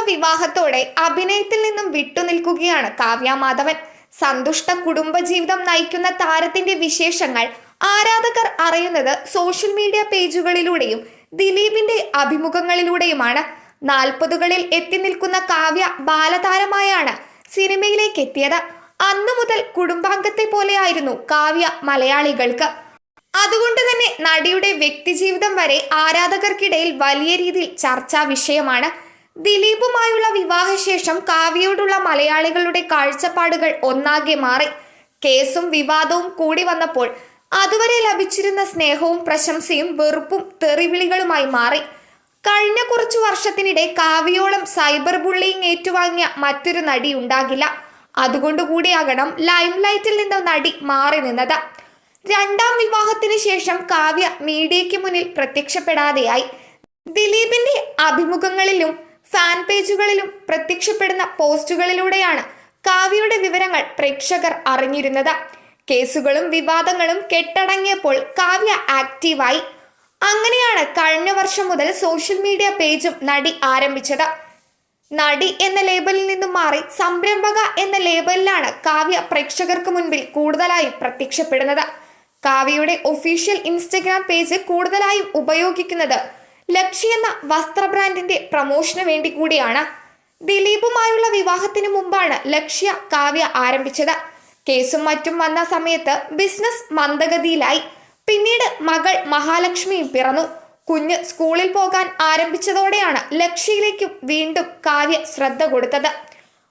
വിവാഹത്തോടെ അഭിനയത്തിൽ നിന്നും വിട്ടുനിൽക്കുകയാണ് കാവ്യ മാധവൻ. സന്തുഷ്ട കുടുംബജീവിതം നയിക്കുന്ന താരത്തിന്റെ വിശേഷങ്ങൾ ആരാധകർ അറിയുന്നത് സോഷ്യൽ മീഡിയ പേജുകളിലൂടെയും ദിലീപിന്റെ അഭിമുഖങ്ങളിലൂടെയുമാണ്. 40കളിൽ എത്തി നിൽക്കുന്ന കാവ്യ ബാലതാരമായാണ് സിനിമയിലേക്ക് എത്തിയത്. അന്നു മുതൽ കുടുംബാംഗത്തെ പോലെയായിരുന്നു കാവ്യ മലയാളികൾക്ക്. അതുകൊണ്ട് തന്നെ നടിയുടെ വ്യക്തിജീവിതം വരെ ആരാധകർക്കിടയിൽ വലിയ രീതിയിൽ ചർച്ചാ വിഷയമാണ്. ദിലീപുമായുള്ള വിവാഹശേഷം കാവ്യയോടുള്ള മലയാളികളുടെ കാഴ്ചപ്പാടുകൾ ഒന്നാകെ മാറി. കേസും വിവാദവും കൂടി വന്നപ്പോൾ അതുവരെ ലഭിച്ചിരുന്ന സ്നേഹവും പ്രശംസയും വെറുപ്പും തെറിവിളികളുമായി മാറി. കഴിഞ്ഞ കുറച്ചു വർഷത്തിനിടെ കാവ്യയോളം സൈബർ ബുള്ളിയിങ് ഏറ്റുവാങ്ങിയ മറ്റൊരു നടി ഉണ്ടാകില്ല. അതുകൊണ്ടുകൂടിയാകണം ലൈം ലൈറ്റിൽ നിന്ന് നടി മാറി നിന്നത്. രണ്ടാം വിവാഹത്തിന് ശേഷം കാവ്യ മീഡിയയ്ക്ക് മുന്നിൽ പ്രത്യക്ഷപ്പെടാതെയായി. ദിലീപിന്റെ അഭിമുഖങ്ങളിലും ഫാൻ പേജുകളിലും പ്രത്യക്ഷപ്പെടുന്ന പോസ്റ്റുകളിലൂടെയാണ് കാവ്യയുടെ വിവരങ്ങൾ പ്രേക്ഷകർ അറിഞ്ഞിരുന്നത്. കേസുകളും വിവാദങ്ങളും കെട്ടടങ്ങിയപ്പോൾ കാവ്യ ആക്റ്റീവായി. അങ്ങനെയാണ് കഴിഞ്ഞ വർഷം മുതൽ സോഷ്യൽ മീഡിയ പേജും നടി ആരംഭിച്ചത്. നടി എന്ന ലേബലിൽ നിന്നും മാറി സംരംഭക എന്ന ലേബലിലാണ് കാവ്യ പ്രേക്ഷകർക്ക് മുൻപിൽ കൂടുതലായും പ്രത്യക്ഷപ്പെടുന്നത്. കാവ്യയുടെ ഒഫീഷ്യൽ ഇൻസ്റ്റഗ്രാം പേജ് കൂടുതലായും ഉപയോഗിക്കുന്നത് ലക്ഷ്യ എന്ന വസ്ത്ര ബ്രാൻഡിന്റെ പ്രമോഷന് വേണ്ടി കൂടിയാണ്. ദിലീപുമായുള്ള വിവാഹത്തിന് മുമ്പാണ് ലക്ഷ്യ കാവ്യ ആരംഭിച്ചത്. കേസും മറ്റും വന്ന സമയത്ത് ബിസിനസ് മന്ദഗതിയിലായി. പിന്നീട് മകൾ മഹാലക്ഷ്മിയും പിറന്നു. കുഞ്ഞ് സ്കൂളിൽ പോകാൻ ആരംഭിച്ചതോടെയാണ് ലക്ഷ്യയിലേക്കും വീണ്ടും കാവ്യ ശ്രദ്ധ കൊടുത്തത്.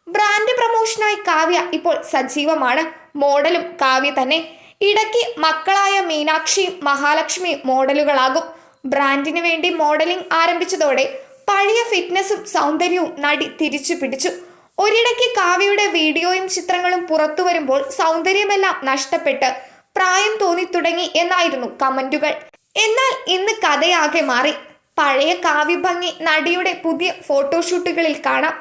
ബ്രാൻഡ് പ്രമോഷനായി കാവ്യ ഇപ്പോൾ സജീവമാണ്. മോഡലും കാവ്യ തന്നെ. ഇടയ്ക്ക് മക്കളായ മീനാക്ഷിയും മഹാലക്ഷ്മിയും മോഡലുകളാകും. ബ്രാൻഡിന് വേണ്ടി മോഡലിംഗ് ആരംഭിച്ചതോടെ പഴയ ഫിറ്റ്നസും സൗന്ദര്യവും നടി തിരിച്ചു പിടിച്ചു. ഒരിടയ്ക്ക് കാവ്യയുടെ വീഡിയോയും ചിത്രങ്ങളും പുറത്തു വരുമ്പോൾ സൗന്ദര്യമെല്ലാം നഷ്ടപ്പെട്ട് പ്രായം തോന്നി തുടങ്ങി എന്നായിരുന്നു കമന്റുകൾ. എന്നാൽ ഇന്ന് കഥയാകെ മാറി. പഴയ കാവ്യഭംഗി നടിയുടെ പുതിയ ഫോട്ടോഷൂട്ടുകളിൽ കാണാം.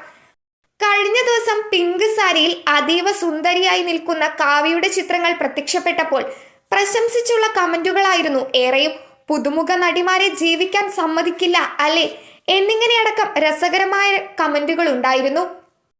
കഴിഞ്ഞ ദിവസം പിങ്ക് സാരിയിൽ അതീവ സുന്ദരിയായി നിൽക്കുന്ന കാവ്യയുടെ ചിത്രങ്ങൾ പ്രത്യക്ഷപ്പെട്ടപ്പോൾ പ്രശംസിച്ചുള്ള കമന്റുകളായിരുന്നു ഏറെയും. പുതുമുഖ നടിമാരെ ജീവിക്കാൻ സമ്മതിക്കില്ല അല്ലേ എന്നിങ്ങനെയടക്കം രസകരമായ കമന്റുകൾ ഉണ്ടായിരുന്നു.